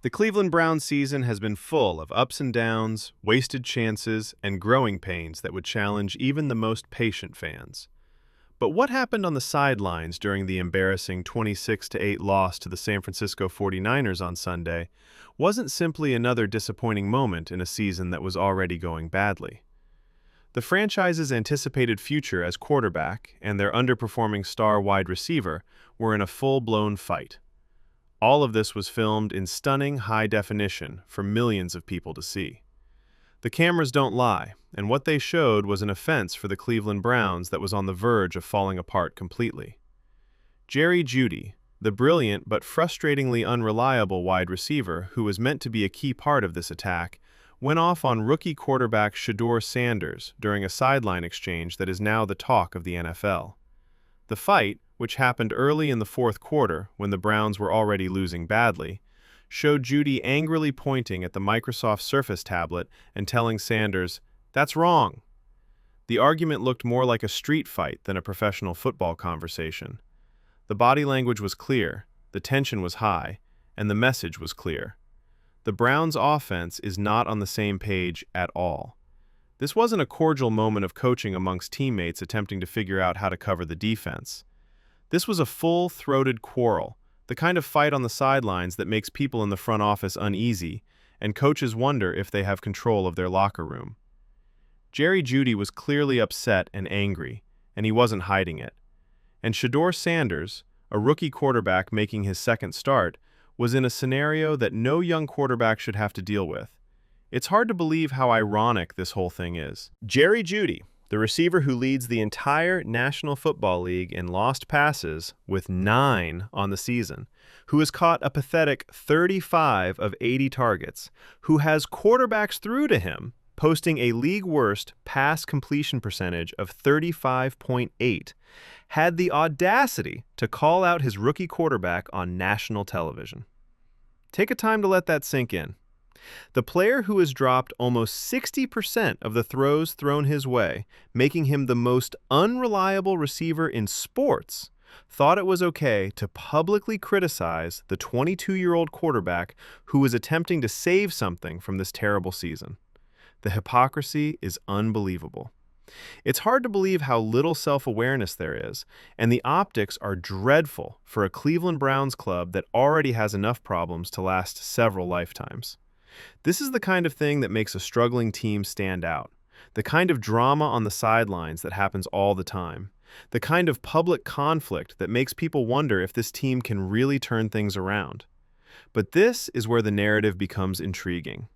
The Cleveland Browns season has been full of ups and downs, wasted chances, and growing pains that would challenge even the most patient fans. But what happened on the sidelines during the embarrassing 26-8 loss to the San Francisco 49ers on Sunday wasn't simply another disappointing moment in a season that was already going badly. The franchise's anticipated future as quarterback and their underperforming star wide receiver were in a full-blown fight. All of this was filmed in stunning high definition for millions of people to see. The cameras don't lie, and what they showed was an offense for the Cleveland Browns that was on the verge of falling apart completely. Jerry Jeudy, the brilliant but frustratingly unreliable wide receiver who was meant to be a key part of this attack, went off on rookie quarterback Shedeur during a sideline exchange that is now the talk of the NFL. The fight, which happened early in the fourth quarter when the Browns were already losing badly, showed Jeudy angrily pointing at the Microsoft Surface tablet and telling Sanders, "That's wrong." The argument looked more like a street fight than a professional football conversation. The body language was clear, the tension was high, and the message was clear. The Browns' offense is not on the same page at all. This wasn't a cordial moment of coaching amongst teammates attempting to figure out how to cover the defense. This was a full-throated quarrel, the kind of fight on the sidelines that makes people in the front office uneasy, and coaches wonder if they have control of their locker room. Jerry Jeudy was clearly upset and angry, and he wasn't hiding it. And Shedeur, a rookie quarterback making his second start, was in a scenario that no young quarterback should have to deal with. It's hard to believe how ironic this whole thing is. Jerry Jeudy, the receiver who leads the entire National Football League in lost passes with 9 on the season, who has caught a pathetic 35 of 80 targets, who has quarterbacks through to him, posting a league-worst pass completion percentage of 35.8, had the audacity to call out his rookie quarterback on national television. Take a time to let that sink in. The player who has dropped almost 60% of the throws thrown his way, making him the most unreliable receiver in sports, thought it was okay to publicly criticize the 22-year-old quarterback who was attempting to save something from this terrible season. The hypocrisy is unbelievable. It's hard to believe how little self-awareness there is, and the optics are dreadful for a Cleveland Browns club that already has enough problems to last several lifetimes. This is the kind of thing that makes a struggling team stand out, the kind of drama on the sidelines that happens all the time, the kind of public conflict that makes people wonder if this team can really turn things around. But this is where the narrative becomes intriguing,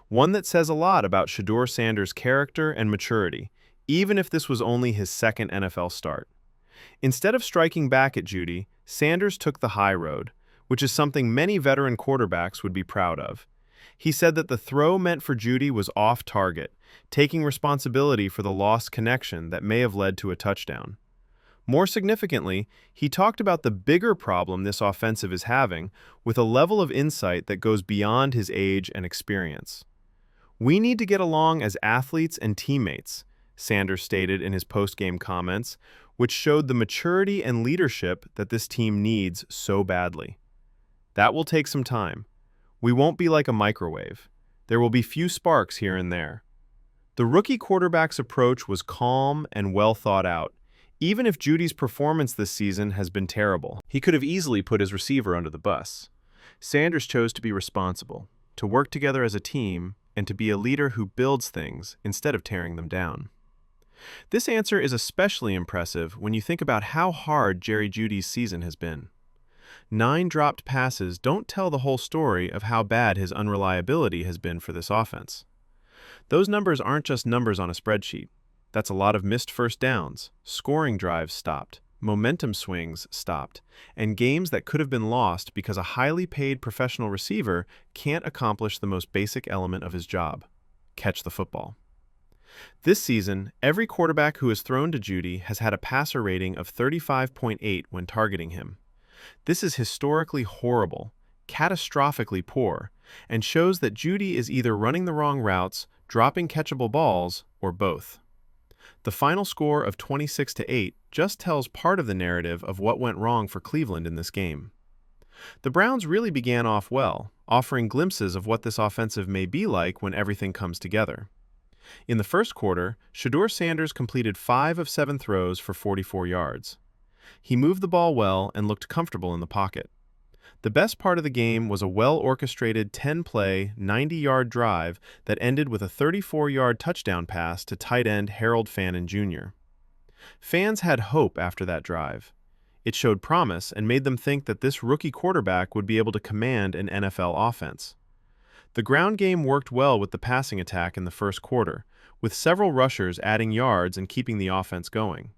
one that says a lot about Shedeur character and maturity, even if this was only his second NFL start. Instead of striking back at Jeudy, Sanders took the high road, which is something many veteran quarterbacks would be proud of. He said that the throw meant for Jeudy was off target, taking responsibility for the lost connection that may have led to a touchdown. More significantly, he talked about the bigger problem this offensive is having with a level of insight that goes beyond his age and experience. "We need to get along as athletes and teammates," Sanders stated in his post-game comments, which showed the maturity and leadership that this team needs so badly. That will take some time. We won't be like a microwave. There will be few sparks here and there. The rookie quarterback's approach was calm and well thought out. Even if Jeudy's performance this season has been terrible, he could have easily put his receiver under the bus. Sanders chose to be responsible, to work together as a team, and to be a leader who builds things instead of tearing them down. This answer is especially impressive when you think about how hard Jerry Jeudy's season has been. 9 dropped passes don't tell the whole story of how bad his unreliability has been for this offense. Those numbers aren't just numbers on a spreadsheet. That's a lot of missed first downs, scoring drives stopped, momentum swings stopped, and games that could have been lost because a highly paid professional receiver can't accomplish the most basic element of his job: catch the football. This season, every quarterback who has thrown to Jeudy has had a passer rating of 35.8 when targeting him. This is historically horrible, catastrophically poor, and shows that Jeudy is either running the wrong routes, dropping catchable balls, or both. The final score of 26-8 just tells part of the narrative of what went wrong for Cleveland in this game. The Browns really began off well, offering glimpses of what this offensive may be like when everything comes together. In the first quarter, Shedeur Sanders completed 5 of 7 throws for 44 yards. He moved the ball well and looked comfortable in the pocket. The best part of the game was a well-orchestrated 10-play, 90-yard drive that ended with a 34-yard touchdown pass to tight end Harold Fannin Jr. Fans had hope after that drive. It showed promise and made them think that this rookie quarterback would be able to command an NFL offense. The ground game worked well with the passing attack in the first quarter, with several rushers adding yards and keeping the offense going.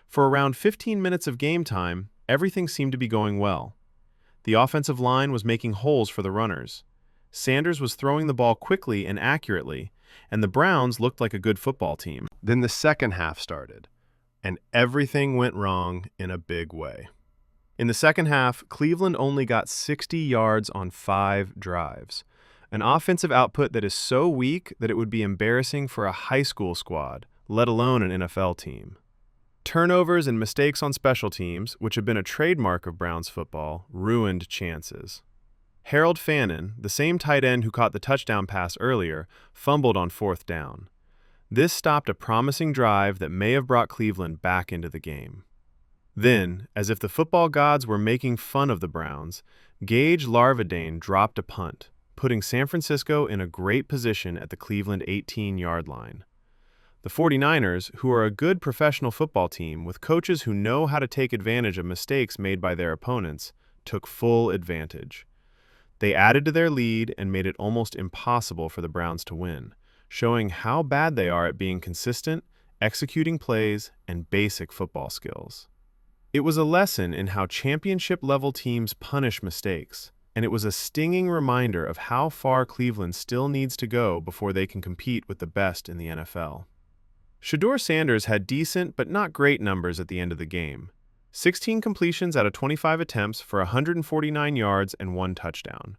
For around 15 minutes of game time, everything seemed to be going well. The offensive line was making holes for the runners. Sanders was throwing the ball quickly and accurately, and the Browns looked like a good football team. Then the second half started, and everything went wrong in a big way. In the second half, Cleveland only got 60 yards on 5 drives, an offensive output that is so weak that it would be embarrassing for a high school squad, let alone an NFL team. Turnovers and mistakes on special teams, which have been a trademark of Browns football, ruined chances. Harold Fannin, the same tight end who caught the touchdown pass earlier, fumbled on 4th down. This stopped a promising drive that may have brought Cleveland back into the game. Then, as if the football gods were making fun of the Browns, Gage Larvadain dropped a punt, putting San Francisco in a great position at the Cleveland 18-yard line. The 49ers, who are a good professional football team with coaches who know how to take advantage of mistakes made by their opponents, took full advantage. They added to their lead and made it almost impossible for the Browns to win, showing how bad they are at being consistent, executing plays, and basic football skills. It was a lesson in how championship-level teams punish mistakes, and it was a stinging reminder of how far Cleveland still needs to go before they can compete with the best in the NFL. Shedeur Sanders had decent but not great numbers at the end of the game. 16 completions out of 25 attempts for 149 yards and 1 touchdown.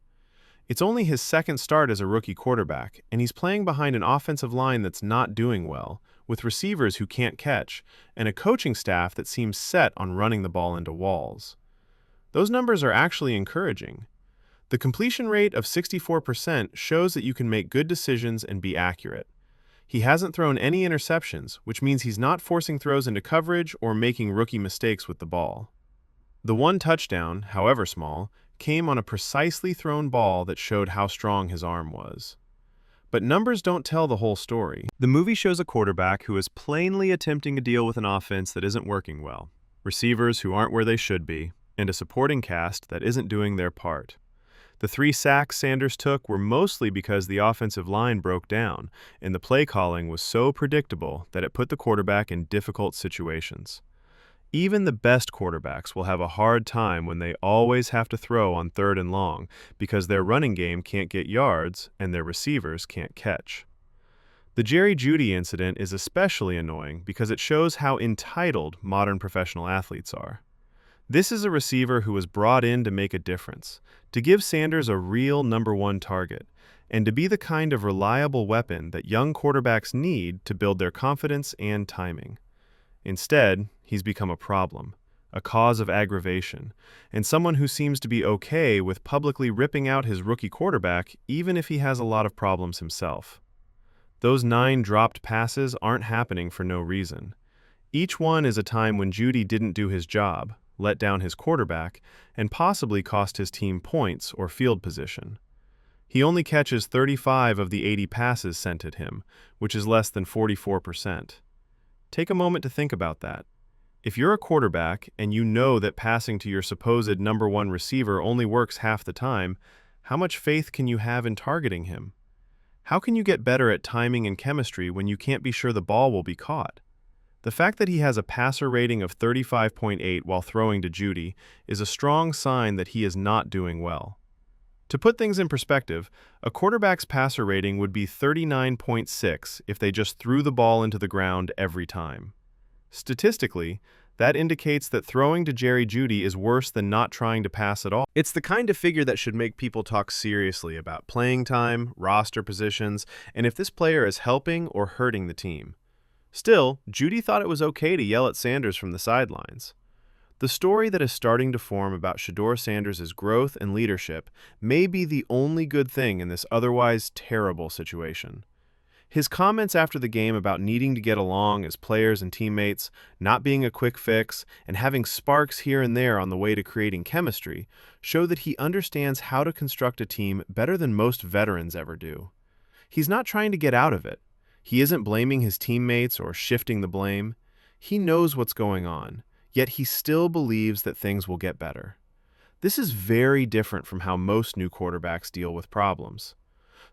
It's only his second start as a rookie quarterback, and he's playing behind an offensive line that's not doing well, with receivers who can't catch, and a coaching staff that seems set on running the ball into walls. Those numbers are actually encouraging. The completion rate of 64% shows that you can make good decisions and be accurate. He hasn't thrown any interceptions, which means he's not forcing throws into coverage or making rookie mistakes with the ball. The 1 touchdown, however small, came on a precisely thrown ball that showed how strong his arm was. But numbers don't tell the whole story. The movie shows a quarterback who is plainly attempting to deal with an offense that isn't working well, receivers who aren't where they should be, and a supporting cast that isn't doing their part. The 3 sacks Sanders took were mostly because the offensive line broke down, and the play calling was so predictable that it put the quarterback in difficult situations. Even the best quarterbacks will have a hard time when they always have to throw on 3rd and long because their running game can't get yards and their receivers can't catch. The Jerry Jeudy incident is especially annoying because it shows how entitled modern professional athletes are. This is a receiver who was brought in to make a difference, to give Sanders a real number 1 target, and to be the kind of reliable weapon that young quarterbacks need to build their confidence and timing. Instead, he's become a problem, a cause of aggravation, and someone who seems to be okay with publicly ripping out his rookie quarterback even if he has a lot of problems himself. Those 9 dropped passes aren't happening for no reason. Each one is a time when Jeudy didn't do his job, let down his quarterback, and possibly cost his team points or field position. He only catches 35 of the 80 passes sent at him, which is less than 44%. Take a moment to think about that. If you're a quarterback and you know that passing to your supposed number 1 receiver only works half the time, how much faith can you have in targeting him? How can you get better at timing and chemistry when you can't be sure the ball will be caught? The fact that he has a passer rating of 35.8 while throwing to Jeudy is a strong sign that he is not doing well. To put things in perspective, a quarterback's passer rating would be 39.6 if they just threw the ball into the ground every time. Statistically, that indicates that throwing to Jerry Jeudy is worse than not trying to pass at all. It's the kind of figure that should make people talk seriously about playing time, roster positions, and if this player is helping or hurting the team. Still, Jeudy thought it was okay to yell at Sanders from the sidelines. The story that is starting to form about Shedeur Sanders' growth and leadership may be the only good thing in this otherwise terrible situation. His comments after the game about needing to get along as players and teammates, not being a quick fix, and having sparks here and there on the way to creating chemistry show that he understands how to construct a team better than most veterans ever do. He's not trying to get out of it. He isn't blaming his teammates or shifting the blame. He knows what's going on, yet he still believes that things will get better. This is very different from how most new quarterbacks deal with problems.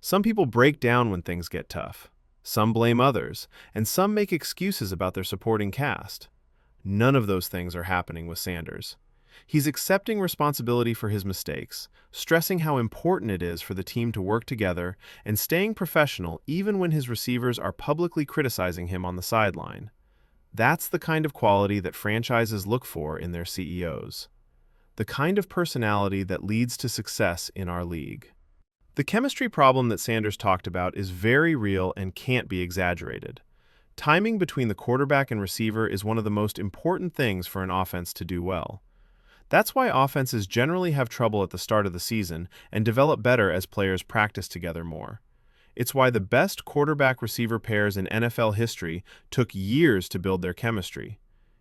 Some people break down when things get tough. Some blame others, and some make excuses about their supporting cast. None of those things are happening with Sanders. He's accepting responsibility for his mistakes, stressing how important it is for the team to work together, and staying professional even when his receivers are publicly criticizing him on the sideline. That's the kind of quality that franchises look for in their CEOs. The kind of personality that leads to success in our league. The chemistry problem that Sanders talked about is very real and can't be exaggerated. Timing between the quarterback and receiver is one of the most important things for an offense to do well. That's why offenses generally have trouble at the start of the season and develop better as players practice together more. It's why the best quarterback-receiver pairs in NFL history took years to build their chemistry.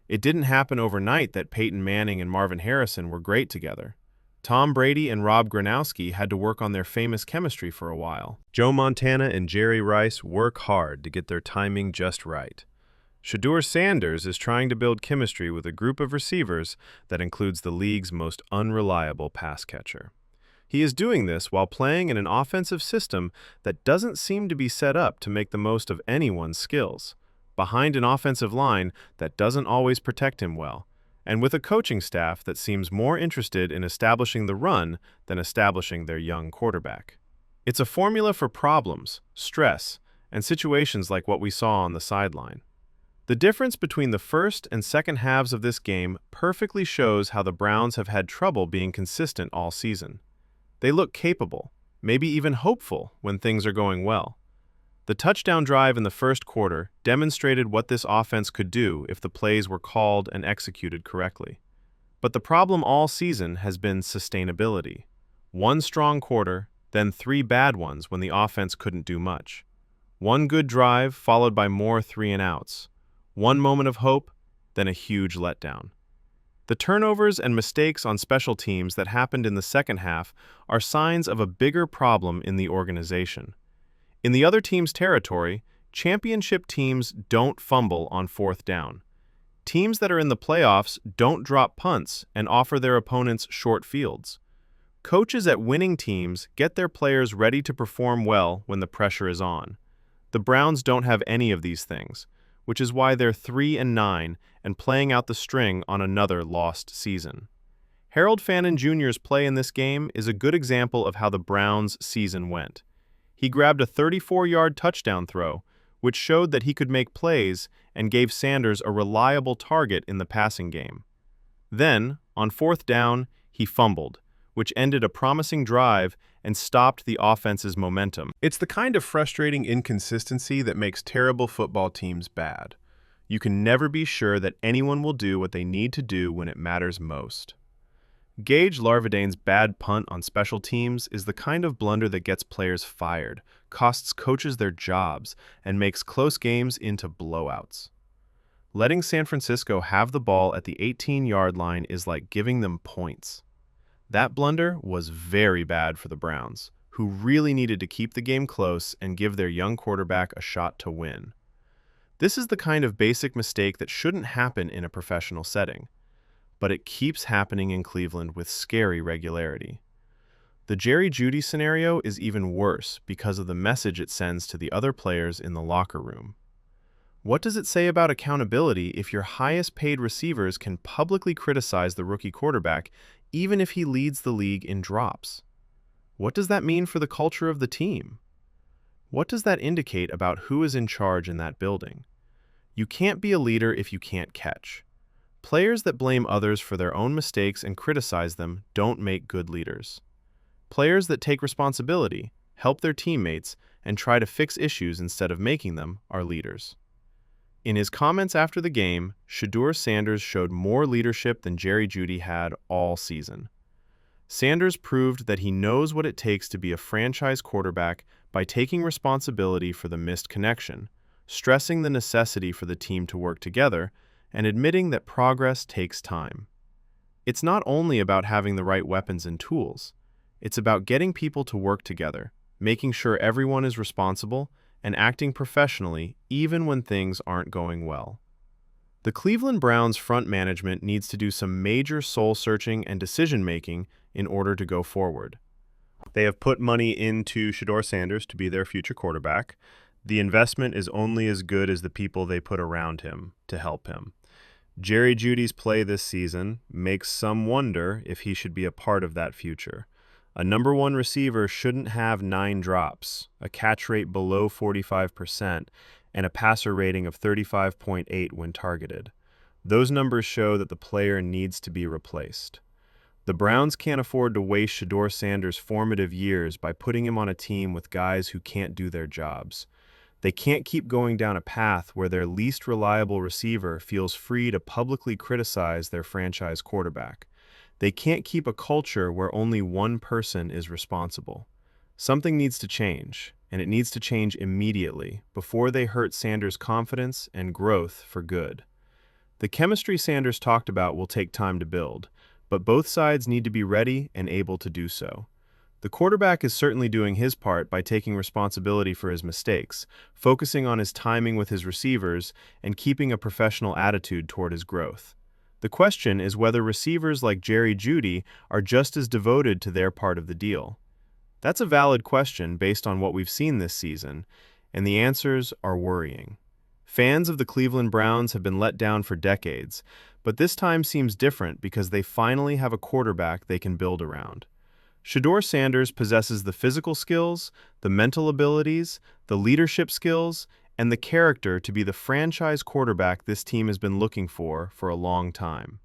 It didn't happen overnight that Peyton Manning and Marvin Harrison were great together. Tom Brady and Rob Gronkowski had to work on their famous chemistry for a while. Joe Montana and Jerry Rice work hard to get their timing just right. Shedeur Sanders is trying to build chemistry with a group of receivers that includes the league's most unreliable pass catcher. He is doing this while playing in an offensive system that doesn't seem to be set up to make the most of anyone's skills, behind an offensive line that doesn't always protect him well, and with a coaching staff that seems more interested in establishing the run than establishing their young quarterback. It's a formula for problems, stress, and situations like what we saw on the sideline. The difference between the first and second halves of this game perfectly shows how the Browns have had trouble being consistent all season. They look capable, maybe even hopeful, when things are going well. The touchdown drive in the first quarter demonstrated what this offense could do if the plays were called and executed correctly. But the problem all season has been sustainability. One strong quarter, then 3 bad ones when the offense couldn't do much. One good drive followed by more 3-and-outs. One moment of hope, then a huge letdown. The turnovers and mistakes on special teams that happened in the second half are signs of a bigger problem in the organization. In the other team's territory, championship teams don't fumble on 4th down. Teams that are in the playoffs don't drop punts and offer their opponents short fields. Coaches at winning teams get their players ready to perform well when the pressure is on. The Browns don't have any of these things, which is why they're 3-9 and playing out the string on another lost season. Harold Fannin Jr.'s play in this game is a good example of how the Browns' season went. He grabbed a 34-yard touchdown throw, which showed that he could make plays and gave Sanders a reliable target in the passing game. Then, on 4th down, he fumbled, which ended a promising drive and stopped the offense's momentum. It's the kind of frustrating inconsistency that makes terrible football teams bad. You can never be sure that anyone will do what they need to do when it matters most. Gage Larvadane's bad punt on special teams is the kind of blunder that gets players fired, costs coaches their jobs, and makes close games into blowouts. Letting San Francisco have the ball at the 18-yard line is like giving them points. That blunder was very bad for the Browns, who really needed to keep the game close and give their young quarterback a shot to win. This is the kind of basic mistake that shouldn't happen in a professional setting, but it keeps happening in Cleveland with scary regularity. The Jerry Jeudy scenario is even worse because of the message it sends to the other players in the locker room. What does it say about accountability if your highest-paid receivers can publicly criticize the rookie quarterback even if he leads the league in drops? What does that mean for the culture of the team? What does that indicate about who is in charge in that building? You can't be a leader if you can't catch. Players that blame others for their own mistakes and criticize them don't make good leaders. Players that take responsibility, help their teammates, and try to fix issues instead of making them are leaders. In his comments after the game, Shedeur Sanders showed more leadership than Jerry Jeudy had all season. Sanders proved that he knows what it takes to be a franchise quarterback by taking responsibility for the missed connection, stressing the necessity for the team to work together, and admitting that progress takes time. It's not only about having the right weapons and tools. It's about getting people to work together, making sure everyone is responsible, and acting professionally even when things aren't going well. The Cleveland Browns front management needs to do some major soul-searching and decision-making in order to go forward. They have put money into Shedeur Sanders to be their future quarterback. The investment is only as good as the people they put around him to help him. Jerry Jeudy's play this season makes some wonder if he should be a part of that future. A number one receiver shouldn't have 9 drops, a catch rate below 45%, and a passer rating of 35.8 when targeted. Those numbers show that the player needs to be replaced. The Browns can't afford to waste Shedeur Sanders' formative years by putting him on a team with guys who can't do their jobs. They can't keep going down a path where their least reliable receiver feels free to publicly criticize their franchise quarterback. They can't keep a culture where only one person is responsible. Something needs to change, and it needs to change immediately before they hurt Sanders' confidence and growth for good. The chemistry Sanders talked about will take time to build, but both sides need to be ready and able to do so. The quarterback is certainly doing his part by taking responsibility for his mistakes, focusing on his timing with his receivers, and keeping a professional attitude toward his growth. The question is whether receivers like Jerry Jeudy are just as devoted to their part of the deal. That's a valid question based on what we've seen this season, and the answers are worrying. Fans of the Cleveland Browns have been let down for decades, but this time seems different because they finally have a quarterback they can build around. Shedeur Sanders possesses the physical skills, the mental abilities, the leadership skills, and the character to be the franchise quarterback this team has been looking for a long time.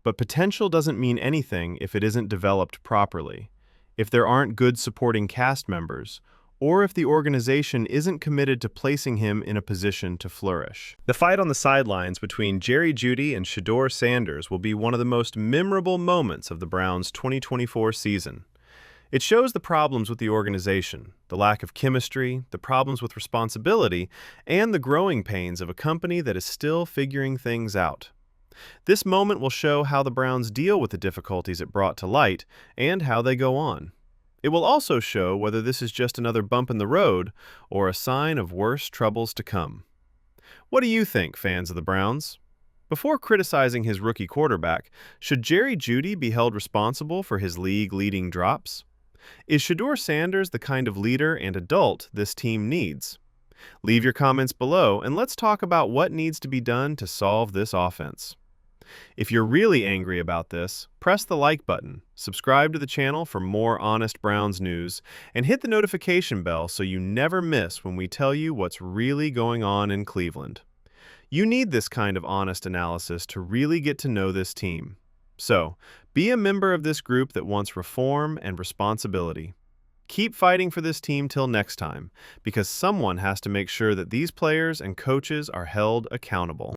But potential doesn't mean anything if it isn't developed properly, if there aren't good supporting cast members, or if the organization isn't committed to placing him in a position to flourish. The fight on the sidelines between Jerry Jeudy and Shedeur Sanders will be one of the most memorable moments of the Browns' 2024 season. It shows the problems with the organization, the lack of chemistry, the problems with responsibility, and the growing pains of a company that is still figuring things out. This moment will show how the Browns deal with the difficulties it brought to light and how they go on. It will also show whether this is just another bump in the road or a sign of worse troubles to come. What do you think, fans of the Browns? Before criticizing his rookie quarterback, should Jerry Jeudy be held responsible for his league-leading drops? Is Shedeur Sanders the kind of leader and adult this team needs? Leave your comments below and let's talk about what needs to be done to solve this offense. If you're really angry about this, press the like button, subscribe to the channel for more honest Browns news, and hit the notification bell so you never miss when we tell you what's really going on in Cleveland. You need this kind of honest analysis to really get to know this team. So, be a member of this group that wants reform and responsibility. Keep fighting for this team till next time, because someone has to make sure that these players and coaches are held accountable.